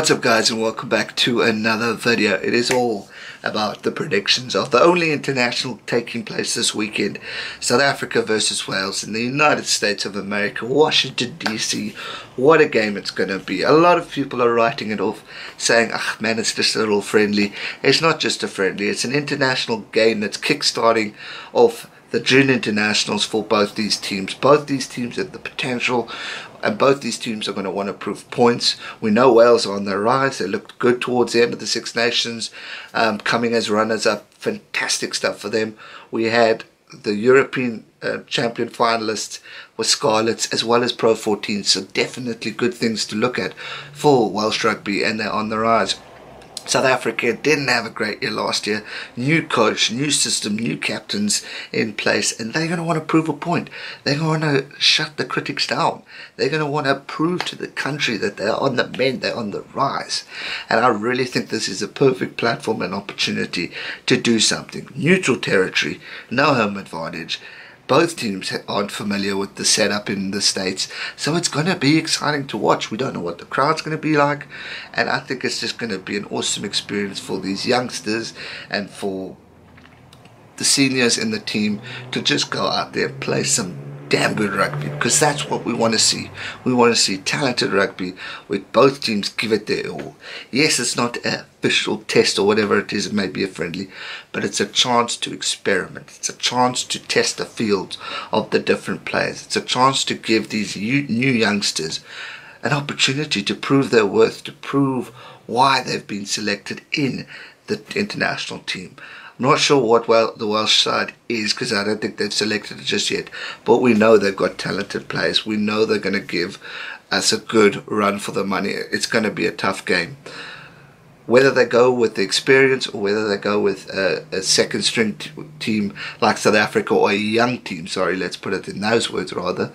What's up guys, and welcome back to another video. It is all about the predictions of the only international taking place this weekend. South Africa versus Wales in the United States of America, Washington DC. What a game it's going to be. A lot of people are writing it off, saying, ah man, it's just a little friendly. It's not just a friendly, it's an international game that's kick-starting off the June internationals for both these teams. Both these teams have the potential, and both these teams are going to want to prove points. We know Wales are on the rise. They looked good towards the end of the Six Nations, coming as runners-up. Fantastic stuff for them. We had the European champion finalists with Scarlets as well as Pro 14, so definitely good things to look at for Welsh rugby, and they're on the rise. South Africa didn't have a great year last year. New coach, new system, new captains in place, and they're going to want to prove a point. They're going to want to shut the critics down. They're going to want to prove to the country that they're on the mend, they're on the rise. And I really think this is a perfect platform and opportunity to do something. Neutral territory, no home advantage. Both teams aren't familiar with the setup in the States, so it's going to be exciting to watch. We don't know what the crowd's going to be like, and I think it's just going to be an awesome experience for these youngsters and for the seniors in the team to just go out there and play some damn good rugby, because that's what we want to see. We want to see talented rugby with both teams give it their all. Yes, it's not an official test or whatever it is, it may be a friendly, but it's a chance to experiment. It's a chance to test the fields of the different players. It's a chance to give these new youngsters an opportunity to prove their worth, to prove why they've been selected in the international team. I'm not sure what the Welsh side is, because I don't think they've selected it just yet, but we know they've got talented players. We know they're going to give us a good run for the money. It's going to be a tough game. Whether they go with the experience or whether they go with a second string team like South Africa, or a young team, sorry, let's put it in those words rather,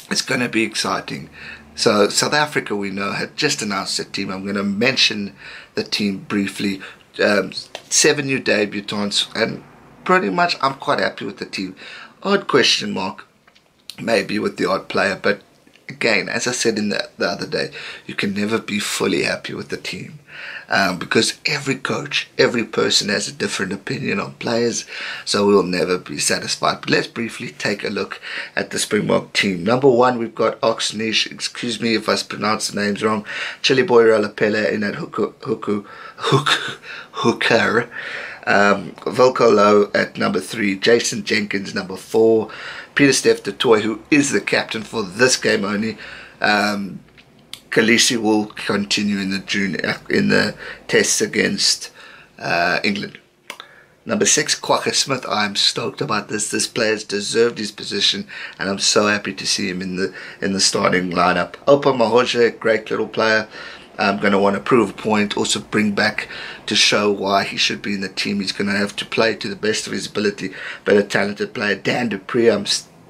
it's going to be exciting. So South Africa, we know, had just announced their team. I'm going to mention the team briefly. 7 new debutants, and pretty much I'm quite happy with the team. Odd question mark maybe with the odd player, but again, as I said in the other day, you can never be fully happy with the team, because every coach, every person has a different opinion on players, so we'll never be satisfied. But let's briefly take a look at the Springbok team. Number 1, we've got Oxnish, excuse me if I pronounce the names wrong, Chili Boy Ralapella in that hooker, Volko Low at number 3, Jason Jenkins number 4, Peter Steph du Toit, who is the captain for this game only. Khaleesi will continue in the tests against England. Number 6, Kwagga Smith. I'm stoked about this. This player's deserved his position, and I'm so happy to see him in the starting lineup. Opa Mahoje, great little player. I'm going to want to prove a point, also bring back to show why he should be in the team. He's going to have to play to the best of his ability, but a talented player. Dan Dupree, I'm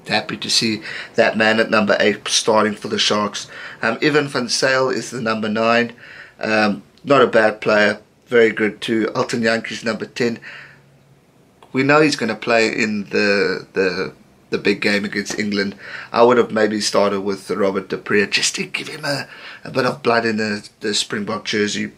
happy to see that man at number 8 starting for the Sharks. Ivan van Sail is the number 9. Not a bad player, very good too. Alton Yankees number 10. We know he's going to play in the big game against England. I would have maybe started with Robert Dupree just to give him a bit of blood in the Springbok jersey.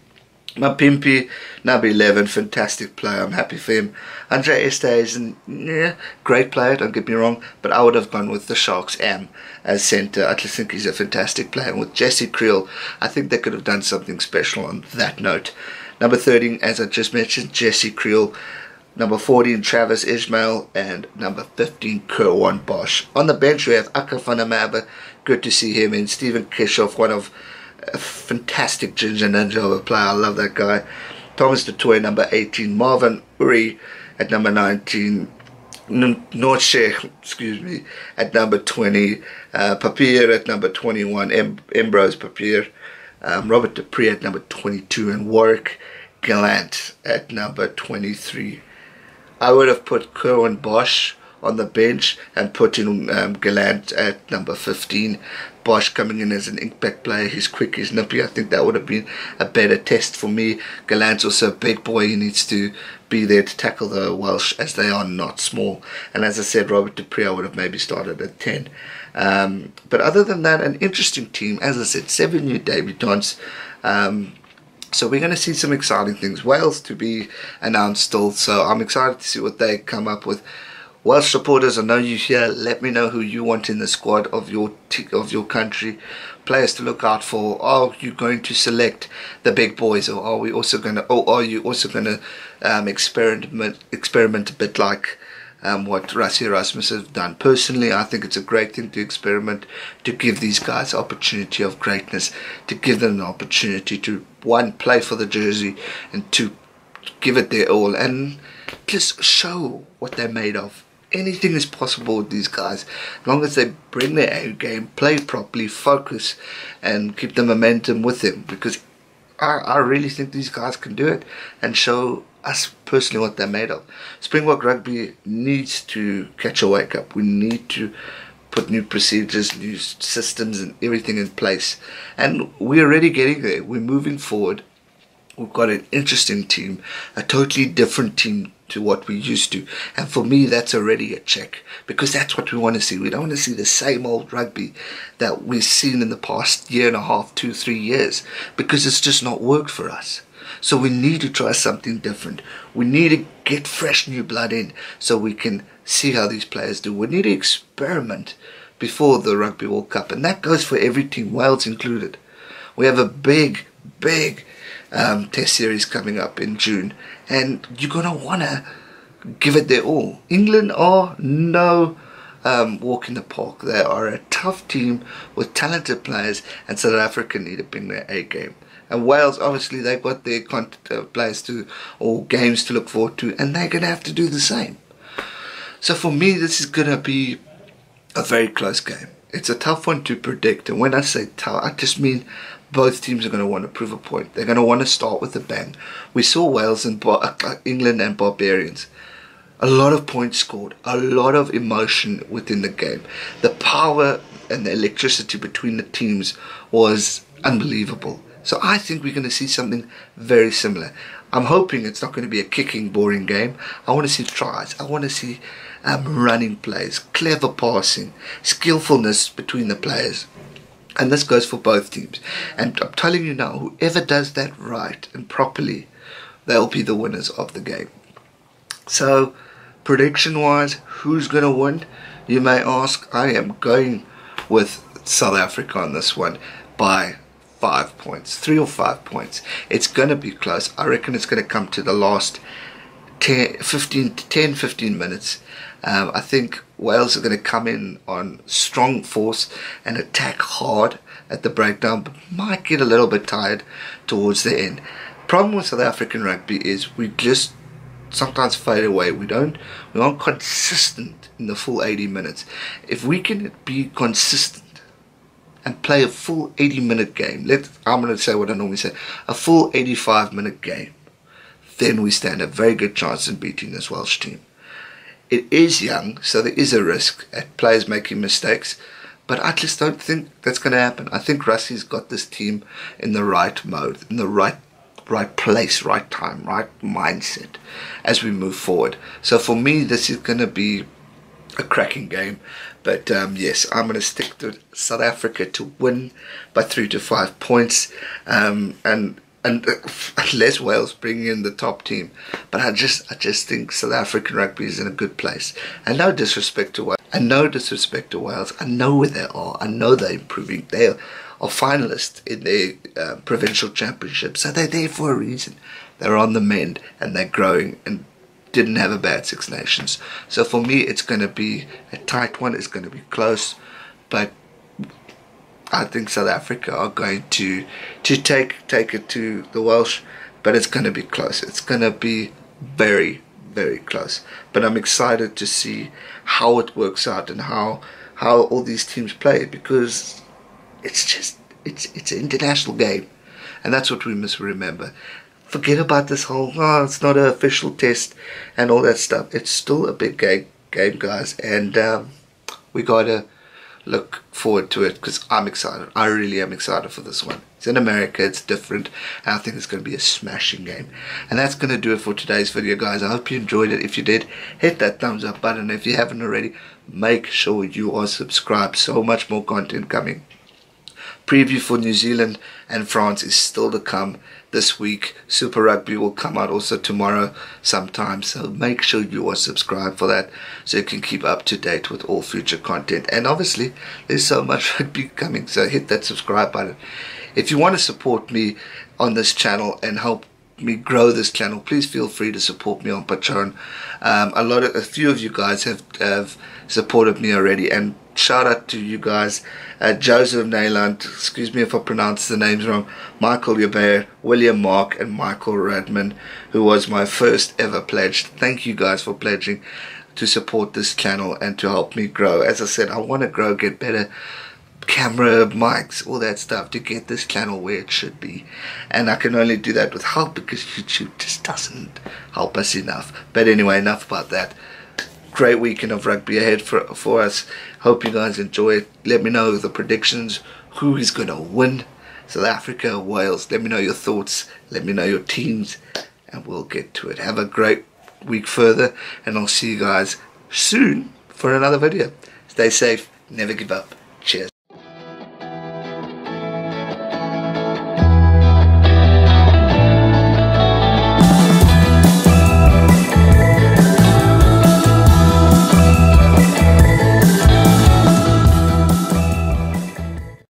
Mapimpi, number 11, fantastic player. I'm happy for him. Andre Esterhuizen, yeah, great player, don't get me wrong, but I would have gone with the Sharks as centre. I just think he's a fantastic player. And with Jesse Creel, I think they could have done something special on that note. Number 13, as I just mentioned, Jesse Creel. Number 14, Travis Ismail, and number 15, Kerwan Bosch. On the bench, we have Akka van der Merwe, good to see him, and Stephen Kishoff, one of a fantastic Ginger Ninja of a player. I love that guy. Thomas du Toit, number 18, Marvin Uri at number 19, Nordshe, excuse me, at number 20, Papier at number 21, Ambrose Papier, Robert Dupree at number 22, and Warwick Gallant at number 23. I would have put Kerwan Bosch on the bench and put in Gallant at number 15. Bosch coming in as an impact player. He's quick, he's nippy. I think that would have been a better test for me. Gallant's also a big boy. He needs to be there to tackle the Welsh, as they are not small. And as I said, Robert Dupree I would have maybe started at 10. But other than that, an interesting team. As I said, 7 new debutants. So we're going to see some exciting things. Wales to be announced still, so I'm excited to see what they come up with. Welsh supporters, I know you here. Let me know who you want in the squad of your country. Players to look out for. Are you going to select the big boys, or are you also going to experiment a bit like what Rassie Erasmus has done? Personally, I think it's a great thing to experiment, to give these guys opportunity of greatness, to give them the opportunity to, one, play for the jersey, and two, give it their all, and just show what they're made of. Anything is possible with these guys, as long as they bring their A game, play properly, focus, and keep the momentum with them, because I really think these guys can do it and show us personally what they're made of. Springbok Rugby needs to catch a wake up. We need to put new procedures, new systems and everything in place, and we're already getting there. We're moving forward. We've got an interesting team, a totally different team to what we used to, and for me that's already a check, because that's what we want to see. We don't want to see the same old rugby that we've seen in the past year and a half, 2-3 years, because it's just not worked for us. So we need to try something different. We need to get fresh new blood in so we can see how these players do. We need to experiment before the Rugby World Cup, and that goes for every team, Wales included. We have a big test series coming up in June, and you're going to want to give it their all. England are no walk in the park. They are a tough team with talented players, and South Africa need to bring their A game. And Wales, obviously, they've got their players or games to look forward to, and they're going to have to do the same. So for me, this is going to be a very close game. It's a tough one to predict, and when I say tough, I just mean both teams are going to want to prove a point. They're going to want to start with a bang. We saw Wales and England and Barbarians. A lot of points scored, a lot of emotion within the game. The power and the electricity between the teams was unbelievable. So I think we're going to see something very similar. I'm hoping it's not going to be a kicking, boring game. I want to see tries. I want to see running plays, clever passing, skillfulness between the players. And this goes for both teams. And I'm telling you now, whoever does that right and properly, they'll be the winners of the game. So, prediction-wise, who's going to win? You may ask. I am going with South Africa on this one by 5 points, 3 or 5 points. It's going to be close. I reckon it's going to come to the last 10-15 minutes. I think Wales are going to come in on strong force and attack hard at the breakdown, but might get a little bit tired towards the end. Problem with South African rugby is we just sometimes fade away. We aren't consistent in the full 80 minutes. If we can be consistent and play a full 80-minute game, I'm going to say what I normally say, a full 85-minute game, then we stand a very good chance in beating this Welsh team. It is young, so there is a risk at players making mistakes, but I just don't think that's going to happen. I think Rassie's got this team in the right mode, in the right place, right time, right mindset as we move forward. So for me, this is going to be a cracking game. But yes, I'm going to stick to South Africa to win by 3 to 5 points, and unless Wales bring in the top team. But I just think South African rugby is in a good place. And no disrespect to Wales. I know where they are. I know they're improving. They are finalists in their provincial championship. So they're there for a reason. They're on the mend and they're growing and didn't have a bad Six Nations. So for me, it's going to be a tight one. It's going to be close. But I think South Africa are going to take it to the Welsh, but it's going to be close. It's going to be very, very close. But I'm excited to see how it works out and how all these teams play, because it's an international game, and that's what we must remember. Forget about this whole it's not an official test and all that stuff. It's still a big game, guys, and we gotta look forward to it, because I'm excited. I really am excited for this one. It's in America, it's different, and I think it's going to be a smashing game. And that's going to do it for today's video, guys. I hope you enjoyed it. If you did, hit that thumbs up button. If you haven't already, make sure you are subscribed. So much more content coming. Preview for New Zealand and France is still to come this week. Super Rugby will come out also tomorrow sometime, so make sure you are subscribed for that so you can keep up to date with all future content. And obviously there's so much rugby coming, so hit that subscribe button. If you want to support me on this channel and help me grow this channel, please feel free to support me on Patreon. A few of you guys have supported me already, and shout out to you guys, Joseph Nayland, excuse me if I pronounce the names wrong, Michael Yabert, William Mark, and Michael Radman, who was my first ever pledge. Thank you guys for pledging to support this channel and to help me grow. As I said, I want to grow, get better camera, mics, all that stuff to get this channel where it should be, and I can only do that with help because YouTube just doesn't help us enough. But anyway, enough about that. Great weekend of rugby ahead for us. Hope you guys enjoy it. Let me know the predictions, who is going to win, South Africa, Wales. Let me know your thoughts, let me know your teams, and we'll get to it. Have a great week further, and I'll see you guys soon for another video. Stay safe, never give up. Cheers.